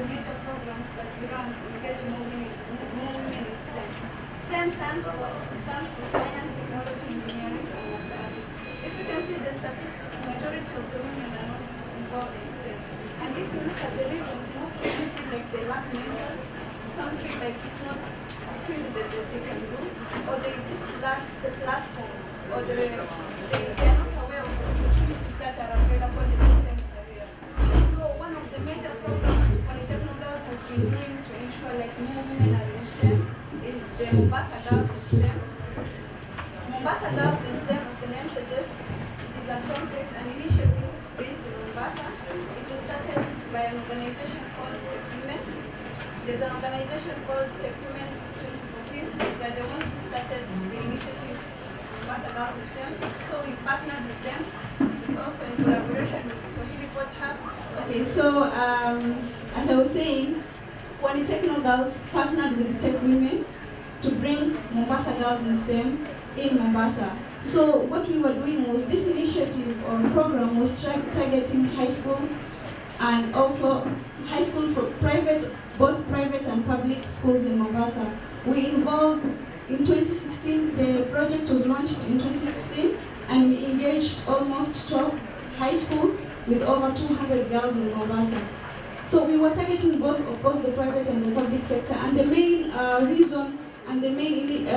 the major programs that we run to get more women in STEM. STEM stands for Science, Technology, Engineering, and Mathematics. If you can see the statistics, majority of the women are not involved in STEM. And if you look at the reasons, most of them feel like they lack mentors, some feel like it's not a field that they can do, or they just lack the platform, or they are not aware of the opportunities that are available in the STEM career. So one of the major programs Teknowgalz has been doing to ensure like more women are in STEM is the Mombasa Girls in STEM. Mombasa Girls in STEM, as the name suggests, it is a project, an initiative based in Mombasa. It was started by an organization called Teknowgalz. There's an organization called Teknowgalz 2014. They're the ones who started the initiative Mombasa Girls in STEM. So we partnered with them, also in collaboration with Swahili Port Hub. Okay, so as I was saying, Pwani Teknowgalz partnered with Tech Women to bring Mombasa Girls in STEM in Mombasa. So what we were doing was this initiative or program was targeting high school and also high school for both private and public schools in Mombasa. We involved in 2016, the project was launched in 2016, and we engaged almost 12 high schools with over 200 girls in Mombasa. So we were targeting both, of course, the private and the public sector. And the main reason and the main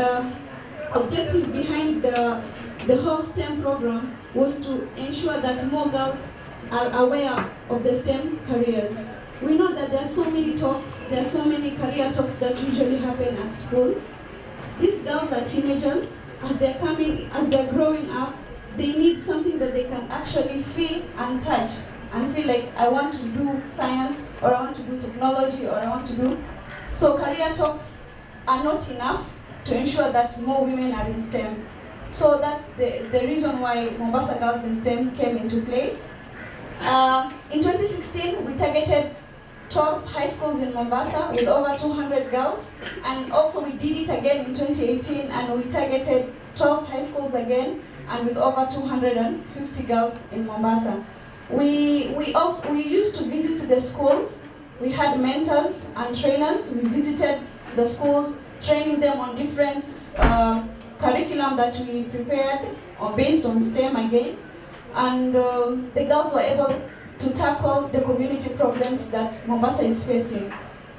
objective behind the whole STEM program was to ensure that more girls are aware of the STEM careers. We know that there are so many talks, there are so many career talks that usually happen at school. These girls are teenagers. As they're growing up, they need something that they can actually feel and touch and feel like, I want to do science, or I want to do technology, or I want to do. So career talks are not enough to ensure that more women are in STEM. So that's the reason why Mombasa Girls in STEM came into play. In 2016, we targeted 12 high schools in Mombasa with over 200 girls, and also we did it again in 2018, and we targeted 12 high schools again, and with over 250 girls in Mombasa. We used to visit the schools. We had mentors and trainers. We visited the schools, training them on different curriculum that we prepared based on STEM again. And the girls were able to tackle the community problems that Mombasa is facing.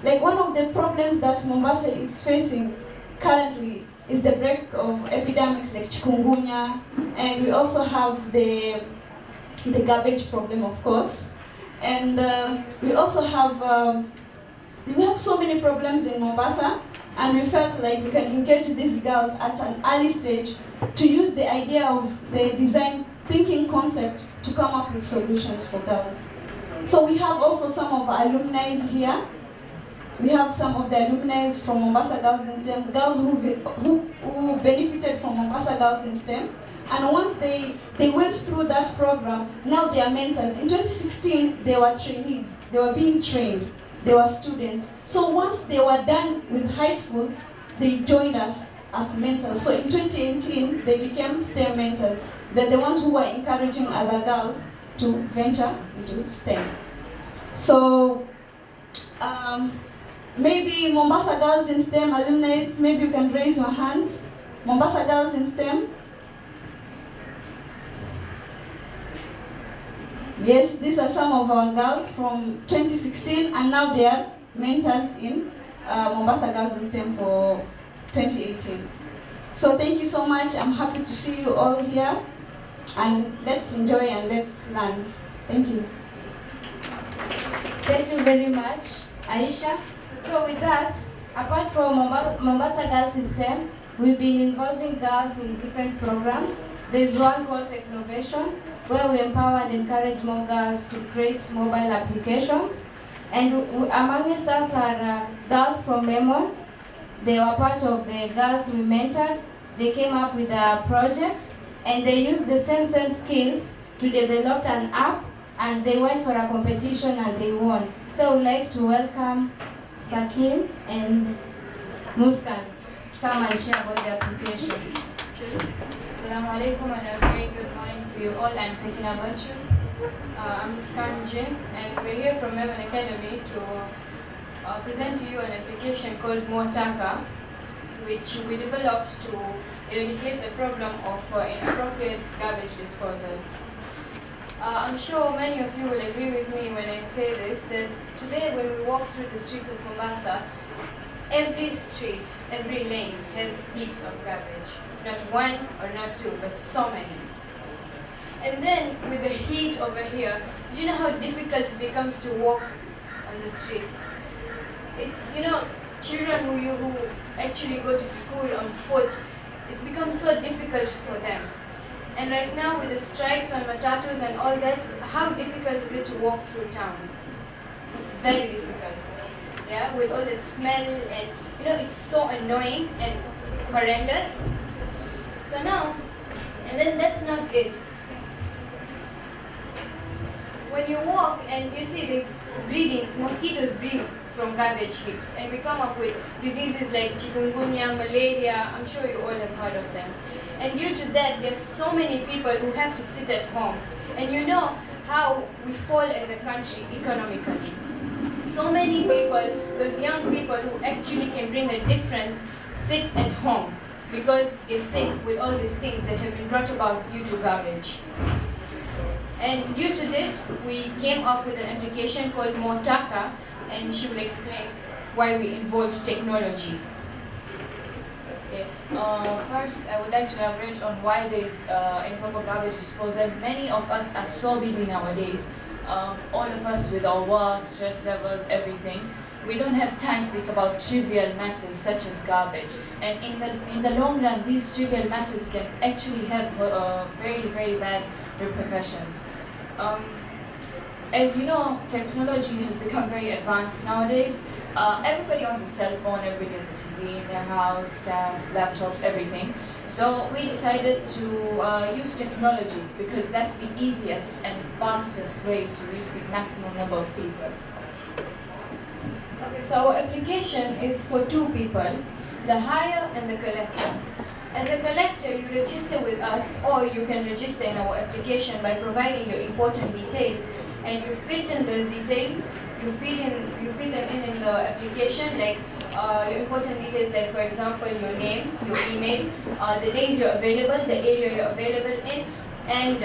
Like one of the problems that Mombasa is facing currently is the break of epidemics like chikungunya, and we also have the garbage problem, of course. And we also have so many problems in Mombasa, and we felt like we can engage these girls at an early stage to use the idea of the design thinking concept to come up with solutions for girls. So we have also some of our alumni here. We have some of the alumni from Mombasa Girls in STEM, girls who benefited from Mombasa Girls in STEM. And once they went through that program, now they are mentors. In 2016, they were trainees. They were being trained. They were students. So once they were done with high school, they joined us as mentors. So in 2018, they became STEM mentors. They're the ones who were encouraging other girls to venture into STEM. So maybe Mombasa Girls in STEM alumni, maybe you can raise your hands. Mombasa Girls in STEM. Yes, these are some of our girls from 2016, and now they are mentors in Mombasa Girls in STEM for 2018. So thank you so much. I'm happy to see you all here, and let's enjoy and let's learn. Thank you. Thank you very much, Aisha. So with us, apart from Mombasa Girls in STEM, we've been involving girls in different programs. There's one called Teknowgalz, where we empower and encourage more girls to create mobile applications. And amongst us are girls from Memon. They were part of the girls we mentored. They came up with a project, and they used the same skills to develop an app, and they went for a competition and they won. So I would like to welcome Sakin and Muskan to come and share about the application. Assalamu alaikum and a very good morning to you all. I'm Sakina Bachu. I'm Muskan Jin, and we're here from Memon Academy to present to you an application called Motaka, which we developed to eradicate the problem of inappropriate garbage disposal. I'm sure many of you will agree with me when I say this, that today when we walk through the streets of Mombasa, every street, every lane has heaps of garbage. Not one or not two, but so many. And then with the heat over here, do you know how difficult it becomes to walk on the streets? It's, children who actually go to school on foot, it's become so difficult for them. And right now with the strikes on matatus and all that, how difficult is it to walk through town? It's very difficult. Yeah, with all that smell and it's so annoying and horrendous. So now, and then that's not it. When you walk and you see these mosquitoes breed from garbage heaps, and we come up with diseases like chikungunya, malaria, I'm sure you all have heard of them. And due to that, there's so many people who have to sit at home. And you know how we fall as a country economically. So many people, those young people who actually can bring a difference, sit at home because they're sick with all these things that have been brought about due to garbage. And due to this, we came up with an application called Motaka, and she will explain why we involved technology. Okay. First, I would like to elaborate on why there is improper garbage disposal. Many of us are so busy nowadays. All of us with our work, stress levels, everything. We don't have time to think about trivial matters such as garbage. And in the long run, these trivial matters can actually have very, very bad repercussions. As you know, technology has become very advanced nowadays. Everybody owns a cell phone, everybody has a TV in their house, tabs, laptops, everything. So we decided to use technology because that's the easiest and fastest way to reach the maximum number of people. Okay, so our application is for two people, the hire and the collector. As a collector, you register with us, or you can register in our application by providing your important details, and you fit in those details. You fit them in the application, like your important details, like for example your name, your email, the days you're available, the area you're available in, and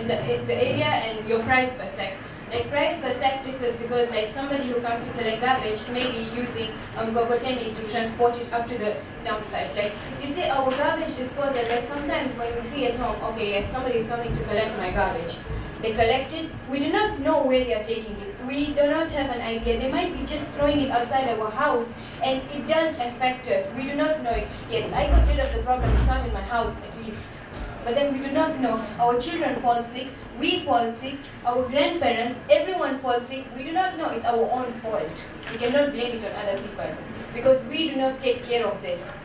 the area and your price per sec. Like price per sec differs because like somebody who comes to collect garbage may be using mkokoteni to transport it up to the dump site. Like you see our garbage disposal, like sometimes when we see at home, okay, yes, somebody is coming to collect my garbage. They collect it, we do not know where they are taking it. We do not have an idea. They might be just throwing it outside our house, and it does affect us. We do not know it. Yes, I got rid of the problem, it's not in my house at least. But then we do not know. Our children fall sick, we fall sick, our grandparents, everyone falls sick. We do not know, it's our own fault. We cannot blame it on other people because we do not take care of this.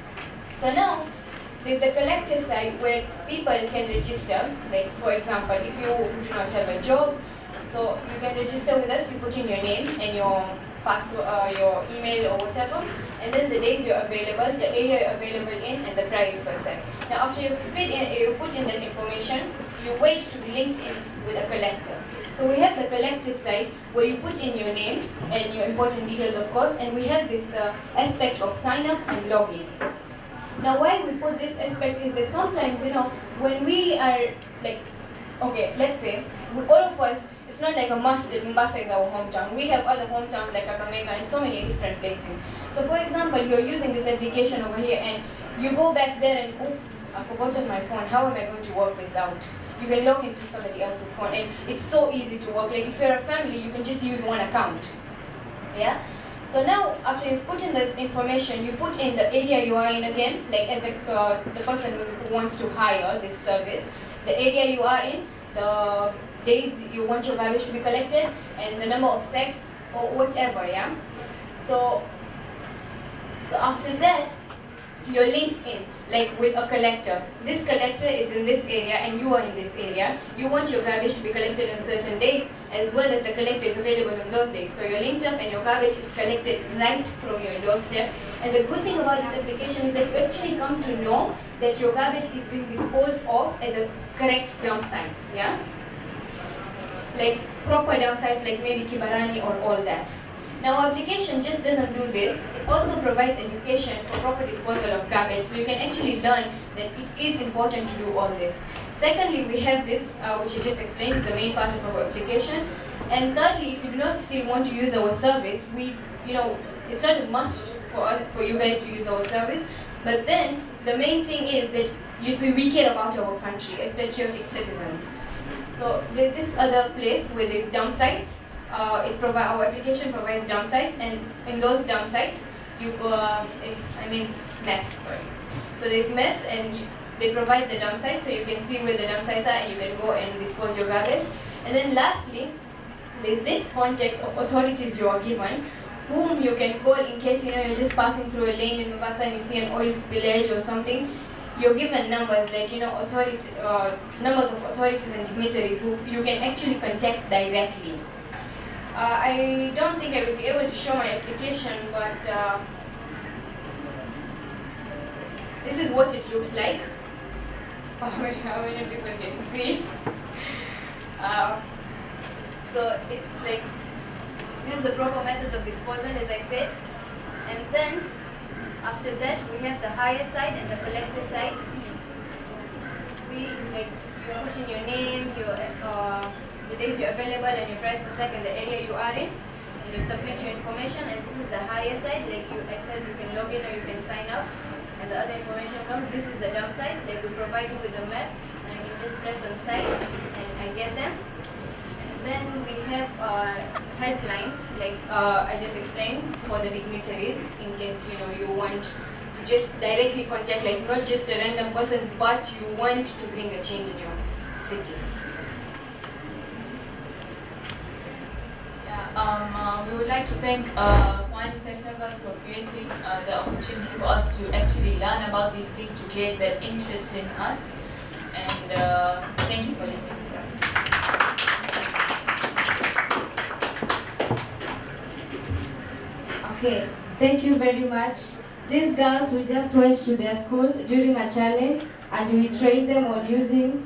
So now, there's the collector side where people can register. Like for example, if you do not have a job, so you can register with us, you put in your name and your password, your email or whatever, and then the days you're available, the area you're available in, and the price per se. Now after you put in that information, you wait to be linked in with a collector. So we have the collector side where you put in your name and your important details of course, and we have this aspect of sign up and login. Now why we put this aspect is that sometimes, when we are like, okay, let's say, all of us, it's not like a must that Mombasa is our hometown. We have other hometowns like Kakamega and so many different places. So for example, you're using this application over here and you go back there and, oof, I've forgotten my phone, how am I going to work this out? You can log into somebody else's phone and it's so easy to work. Like if you're a family, you can just use one account. Yeah? So now, after you've put in the information, you put in the area you are in again, like as the person who wants to hire this service, the area you are in, the days you want your garbage to be collected, and the number of sacks or whatever, yeah? So after that, you're linked in, like with a collector. This collector is in this area and you are in this area. You want your garbage to be collected on certain days, as well as the collector is available on those days. So you're linked up and your garbage is collected right from your doorstep. And the good thing about this application is that you actually come to know that your garbage is being disposed of at the correct dump sites, yeah? like proper dump sites like maybe Kibarani or all that. Now our application just doesn't do this, it also provides education for proper disposal of garbage, so you can actually learn that it is important to do all this. Secondly, we have this, which I just explained is the main part of our application. And thirdly, if you do not still want to use our service, it's not a must for you guys to use our service, but then the main thing is that usually we care about our country as patriotic citizens. So there's this other place where there's dump sites. Our application provides dump sites, and in those dump sites, maps, sorry. So there's maps, and they provide the dump sites, so you can see where the dump sites are, and you can go and dispose your garbage. And then lastly, there's this context of authorities you are given, whom you can call in case you're just passing through a lane in Mombasa and you see an oil spillage or something. You're given numbers like numbers of authorities and dignitaries who you can actually contact directly. I don't think I will be able to show my application, but this is what it looks like. How many people can see? So it's like, this is the proper methods of disposal, as I said. And then, after that, we have the hire side and the collector side. See, like, you put in your name, the days you're available, and your price per second, the area you are in, and you submit your information. And this is the hire side, like I said, you can log in or you can sign up, and the other information comes. This is the dump sites, like we provide you with a map, and you just press on sites, and I get them. And then we have helplines, like I just explained, for the dignitaries, in case you want to just directly contact, like not just a random person, but you want to bring a change in your city. We would like to thank Pwani Teknowgalz for creating the opportunity for us to actually learn about these things, to create that interest in us. And thank you for listening to us. Okay, thank you very much. These girls, we just went to their school during a challenge and we trained them on using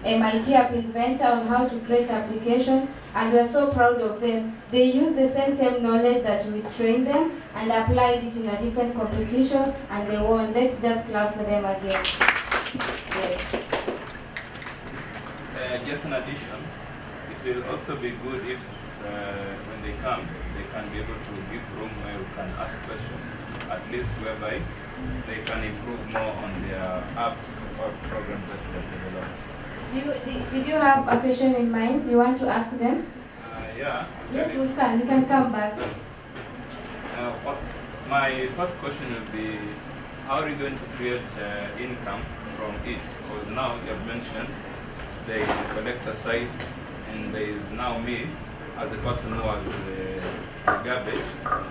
MIT App Inventor on how to create applications, and we are so proud of them. They used the same knowledge that we trained them and applied it in a different competition, and they won. Let's just clap for them again. Yes. Just an addition, it will also be good if when they come, they can be able to give room where we can ask questions, at least whereby they can improve more on their apps or programs that they develop. Did you have a question in mind you want to ask them? Yeah. Yes, Muskan, you can come back. My first question will be, how are you going to create income from it? Because now you have mentioned there is a collector side, and there is now me as the person who has the garbage,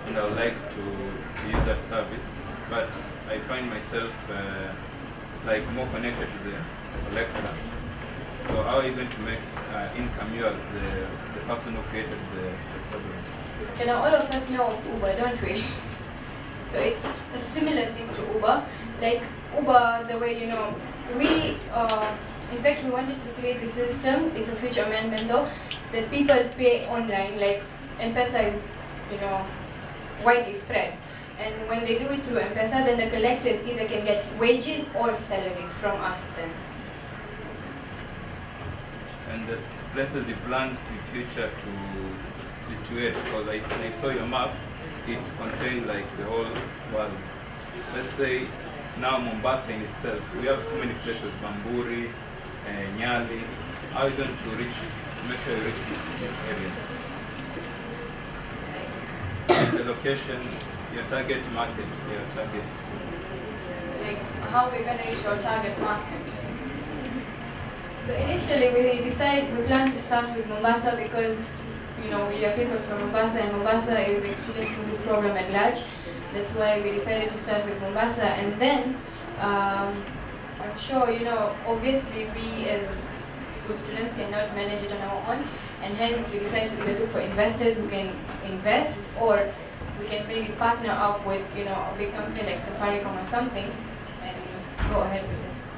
and I would like to use that service, but I find myself like more connected to the collector. So how are you going to make income, you as the person who created the problem? All of us know of Uber, don't we? So it's a similar thing to Uber. Like Uber, the way we, in fact, we wanted to create a system, it's a future amendment though, that people pay online, like M-Pesa is, widely spread. And when they do it through M-Pesa, then the collectors either can get wages or salaries from us then. And the places you plan in future to situate, because I saw your map, it contained like the whole world. Let's say now Mombasa in itself, we have so many places, Bamburi, Nyali. How are you going to make sure you reach these areas? The location, your target market, your target. Like, how are we going to reach our target market? So initially we plan to start with Mombasa because we are people from Mombasa and Mombasa is experiencing this problem at large. That's why we decided to start with Mombasa, and then I'm sure obviously we as school students cannot manage it on our own, and hence we decided to either look for investors who can invest, or we can maybe partner up with a big company like Safaricom or something and go ahead with this.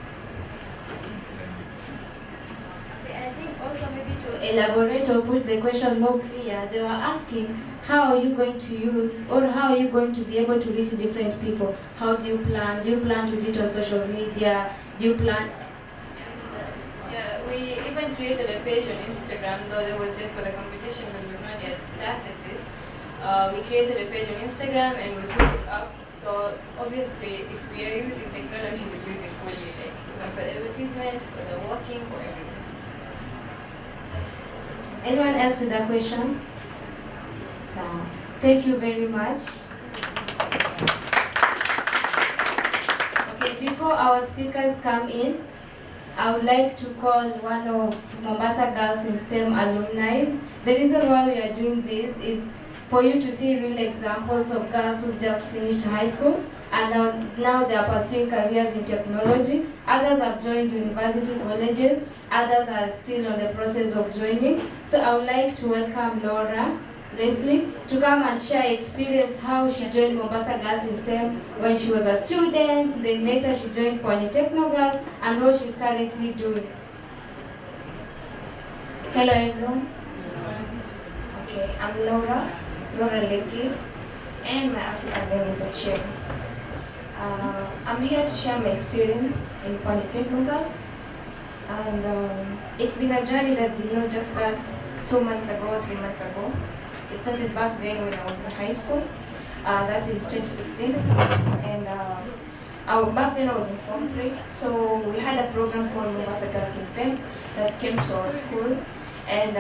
I think also maybe to elaborate or put the question more clear, they were asking, how are you going to use, or how are you going to be able to reach different people? How do you plan? Do you plan to do it on social media? Do you plan? Yeah, we even created a page on Instagram, though it was just for the competition because we've not yet started this. We created a page on Instagram and we put it up. So obviously, if we are using technology, we use it fully, like even for the advertisement, for the walking, for everything. Anyone else with a question? So, thank you very much. Okay, before our speakers come in, I would like to call one of Mombasa Girls in STEM alumni. The reason why we are doing this is for you to see real examples of girls who just finished high school and now they are pursuing careers in technology. Others have joined university colleges, others are still on the process of joining. So I would like to welcome Laura Leslie to come and share experience how she joined Mombasa Girls in STEM when she was a student, then later she joined Pwani Teknowgalz and what she's currently doing. Hello everyone. Okay, I'm Laura Leslie, and my African name is Achille. I'm here to share my experience in Pwani Teknowgalz, and it's been a journey that did not just start 2 months ago, 3 months ago. It started back then when I was in high school. That is 2016, and back then I was in Form 3. So we had a program called Mombasa Girls in STEM that came to our school. And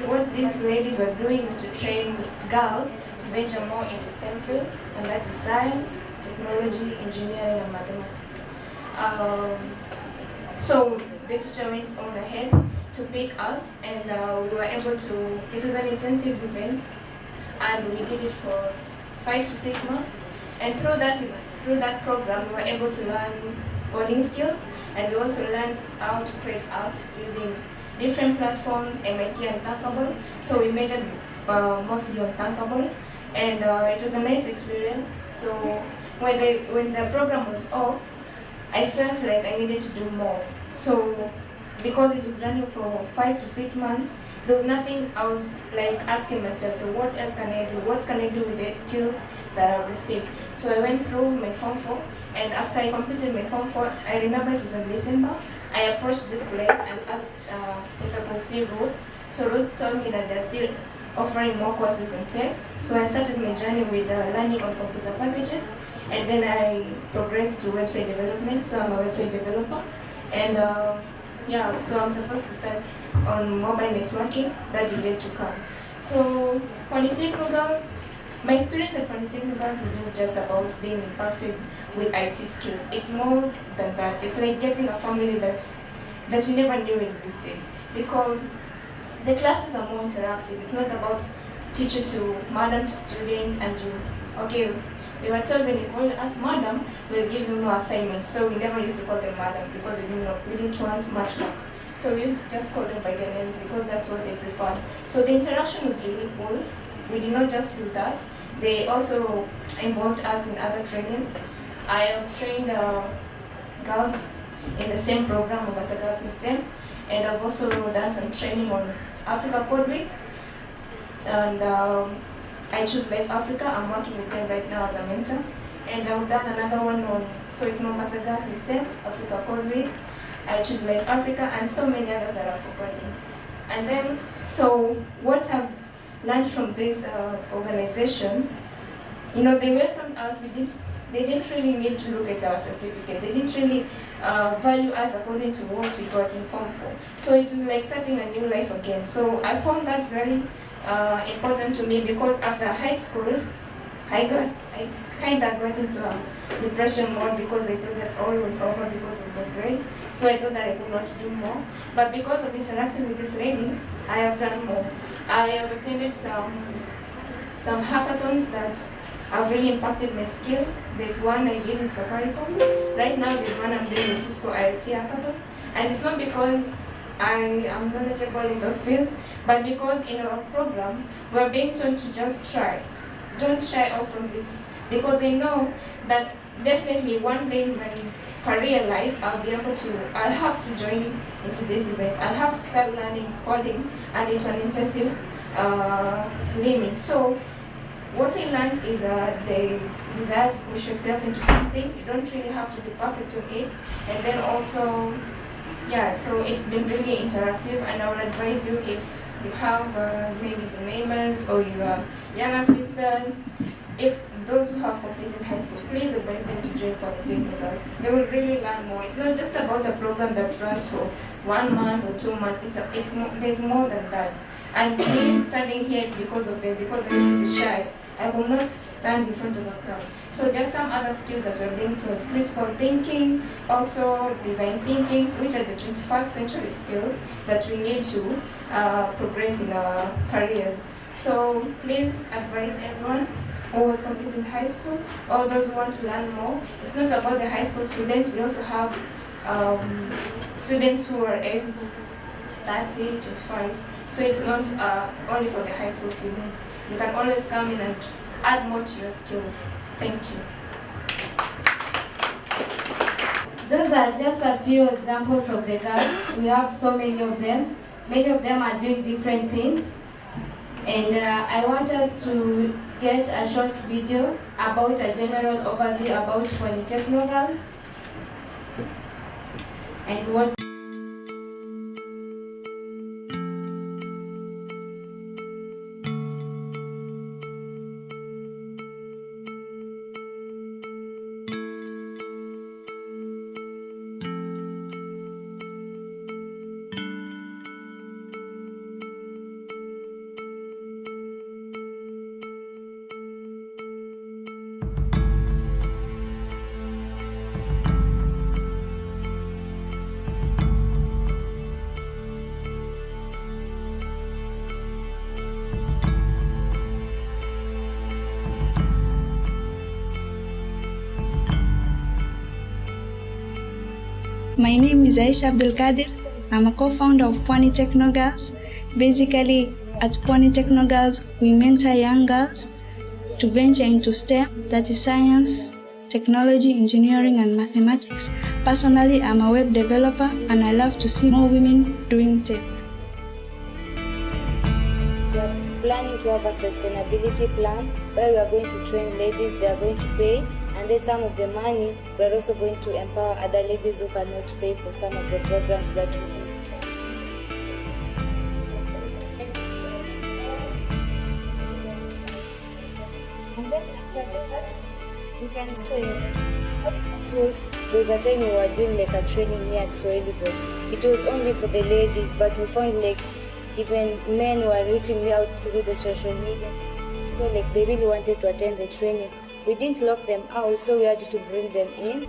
what these ladies were doing is to train girls to venture more into STEM fields, and that is science, technology, engineering, and mathematics. So the teacher went on ahead to pick us, and we were able to, it was an intensive event, and we did it for 5 to 6 months. And through that program, we were able to learn coding skills, and we also learned how to create apps using different platforms, MIT and Thinkable. So we majored mostly on Thinkable, and it was a nice experience. So when the program was off, I felt like I needed to do more. So because it was running for 5 to 6 months, there was nothing. I was like asking myself, so what else can I do? What can I do with the skills that I've received? So I went through my Form 4, and after I completed my Form 4, I remember it was in December. I approached this place and asked if I could see Ruth. So Ruth told me that they're still offering more courses on tech. So I started my journey with learning on computer packages, and then I progressed to website development. So I'm a website developer, and yeah, so I'm supposed to start on mobile networking. That is yet to come. So Pwani Teknowgalz, my experience at Pwani Teknowgalz is not just about being impacted with IT skills. It's more than that. It's like getting a family that you never knew existed, because the classes are more interactive. It's not about teacher to madam to student and you, okay, we were told when you call us madam, we'll give you no assignments. So we never used to call them madam because we didn't want much work. So we used to just call them by their names because that's what they preferred. So the interaction was really cool. We did not just do that. They also involved us in other trainings. I have trained girls in the same program, Mombasa Girls in STEM, and I've also done some training on Africa Code Week. And I choose Life Africa. I'm working with them right now as a mentor. And I've done another one on, so it's Mombasa Girls in STEM, Africa Code Week. I choose Life Africa, and so many others that I've forgotten. And then, so what I've learned from this organization, they welcomed us. They didn't really need to look at our certificate. They didn't really value us according to what we got informed for. So it was like starting a new life again. So I found that very important to me, because after high school, I kind of got into a depression mode because I thought that all was over because of my grade. So I thought that I could not do more. But because of interacting with these ladies, I have done more. I have attended some hackathons that have really impacted my skill. There's one I did in Safaricom. Right now there's one I'm doing in Cisco IoT hackathon. And it's not because I am knowledgeable in those fields, but because in our program, we're being told to just try. don't shy off from this, because I know that definitely one day in my career life I'll have to join into these events. I'll have to start learning coding and into an intensive limit. So what I learned is the desire to push yourself into something. You don't really have to be perfect on it. And then also, yeah, so it's been really interactive, and I would advise you, if you have maybe the neighbors or your younger sisters, if those who have completed high school, please advise them to join Teknowgalz. They will really learn more. It's not just about a program that runs for 1 month or 2 months. There's more than that. And me standing here, it's because of them, because I used to be shy. I will not stand in front of a crowd. So there's some other skills that we're being taught: critical thinking, also design thinking, which are the 21st century skills that we need to progress in our careers. So please advise everyone who was completing high school, or those who want to learn more. It's not about the high school students. We also have students who are aged 30, 25. So it's not only for the high school students. You can always come in and add more to your skills. Thank you. Those are just a few examples of the girls. We have so many of them. Many of them are doing different things. And I want us to get a short video about a general overview about Pwani Teknowgalz and what. My name is Aisha Abdul Kadir. I'm a co-founder of Pwani Teknowgalz. Basically, at Pwani Teknowgalz, we mentor young girls to venture into STEM, that is science, technology, engineering, and mathematics. Personally, I'm a web developer, and I love to see more women doing tech. We are planning to have a sustainability plan where we are going to train ladies. They are going to pay, and then some of the money we are also going to empower other ladies who cannot pay for some of the programs that we do. And then after that, you can say, there was a time we were doing like a training here at Swahili Board. It was only for the ladies, but we found like even men were reaching me out through the social media. So like they really wanted to attend the training. We didn't lock them out, so we had to bring them in.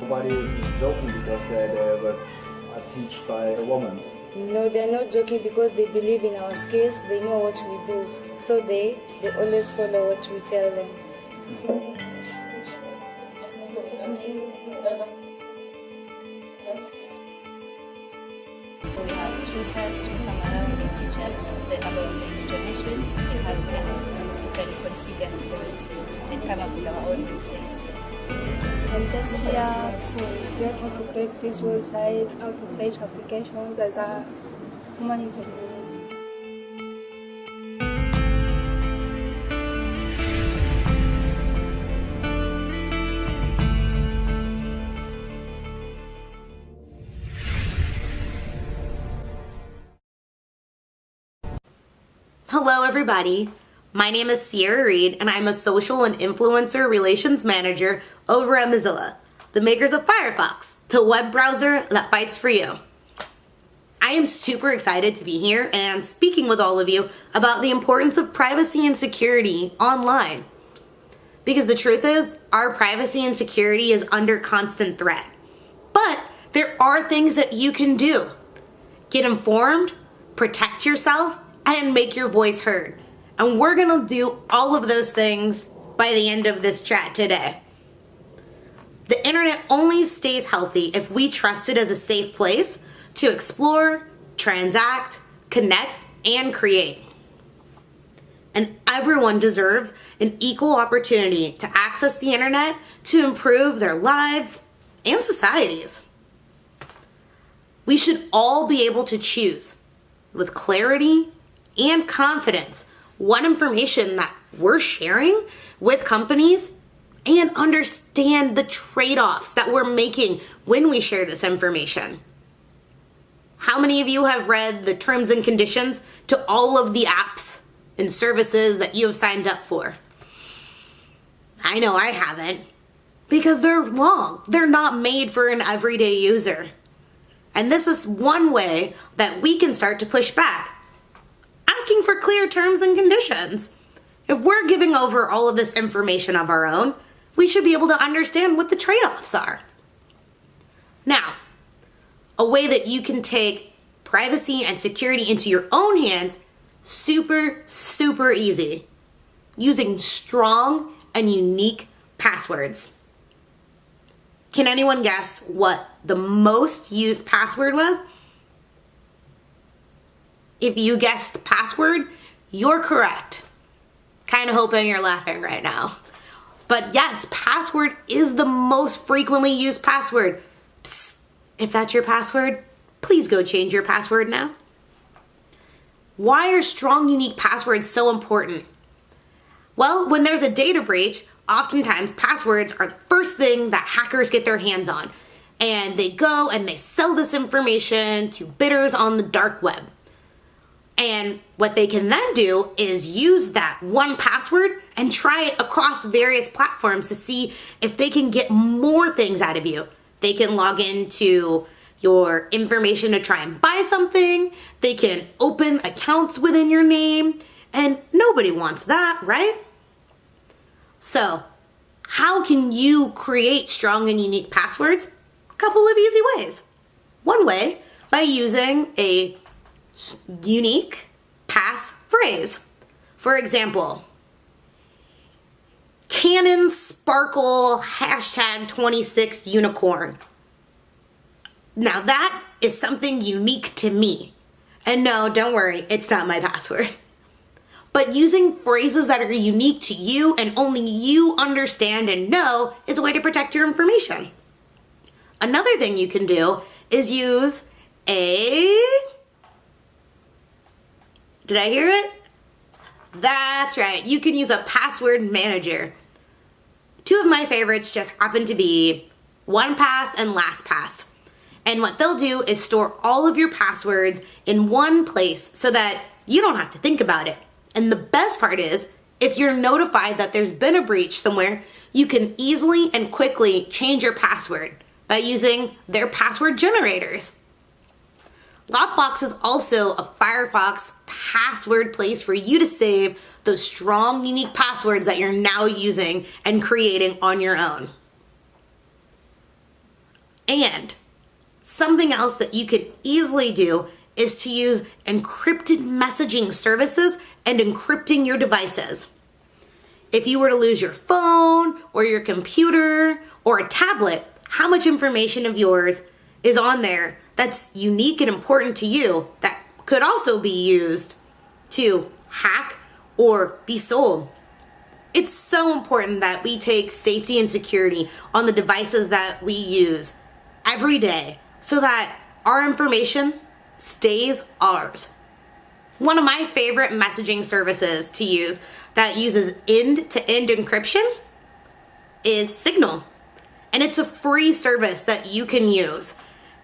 Nobody is joking because they were taught by a woman. No, they're not joking because they believe in our skills, they know what we do. So they always follow what we tell them. We have tutors who come around and teach us about the installation and how we can configure the websites and come up with our own websites. I'm just here to get how to create these websites, how to create applications as a woman in technology. Hello everybody, my name is Sierra Reed and I'm a social and influencer relations manager over at Mozilla, the makers of Firefox, the web browser that fights for you. I am super excited to be here and speaking with all of you about the importance of privacy and security online. Because the truth is, our privacy and security is under constant threat. But there are things that you can do. Get informed, protect yourself, and make your voice heard. And we're gonna do all of those things by the end of this chat today. The internet only stays healthy if we trust it as a safe place to explore, transact, connect, and create. and everyone deserves an equal opportunity to access the internet to improve their lives and societies. We should all be able to choose with clarity and confidence what information that we're sharing with companies and understand the trade-offs that we're making when we share this information. How many of you have read the terms and conditions to all of the apps and services that you have signed up for? I know I haven't, because they're long. They're not made for an everyday user. And this is one way that we can start to push back, asking for clear terms and conditions. If we're giving over all of this information of our own, we should be able to understand what the trade-offs are. Now, a way that you can take privacy and security into your own hands, super, super easy, using strong and unique passwords. Can anyone guess what the most used password was? If you guessed password, you're correct. Kind of hoping you're laughing right now. But yes, password is the most frequently used password. Psst, if that's your password, please go change your password now. Why are strong, unique passwords so important? Well, when there's a data breach, oftentimes passwords are the first thing that hackers get their hands on. And they go and they sell this information to bidders on the dark web. And what they can then do is use that one password and try it across various platforms to see if they can get more things out of you. They can log into your information to try and buy something. They can open accounts within your name. And nobody wants that, right? So, how can you create strong and unique passwords? A couple of easy ways. One way, by using a unique passphrase. For example, Canon Sparkle #26 unicorn. Now that is something unique to me. And no, don't worry, it's not my password. But using phrases that are unique to you and only you understand and know is a way to protect your information. Another thing you can do is use did I hear it? That's right, you can use a password manager. Two of my favorites just happen to be OnePass and LastPass. And what they'll do is store all of your passwords in one place so that you don't have to think about it. And the best part is, if you're notified that there's been a breach somewhere, you can easily and quickly change your password by using their password generators. Lockbox is also a Firefox password place for you to save those strong, unique passwords that you're now using and creating on your own. And something else that you could easily do is to use encrypted messaging services and encrypting your devices. If you were to lose your phone or your computer or a tablet, how much information of yours is on there that's unique and important to you that could also be used to hack or be sold? It's so important that we take safety and security on the devices that we use every day so that our information stays ours. One of my favorite messaging services to use that uses end-to-end encryption is Signal. And it's a free service that you can use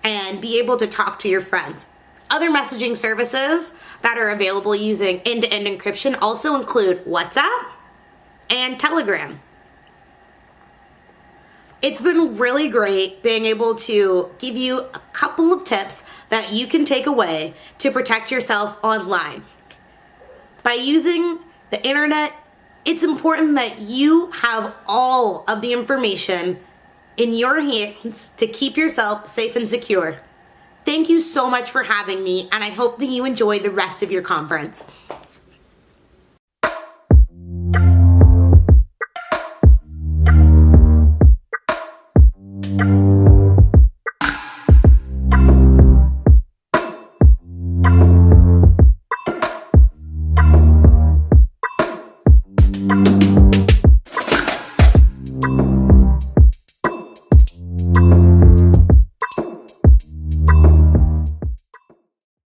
and be able to talk to your friends. Other messaging services that are available using end-to-end encryption also include WhatsApp and Telegram. It's been really great being able to give you a couple of tips that you can take away to protect yourself online. By using the internet, it's important that you have all of the information in your hands to keep yourself safe and secure. Thank you so much for having me, and I hope that you enjoy the rest of your conference. you.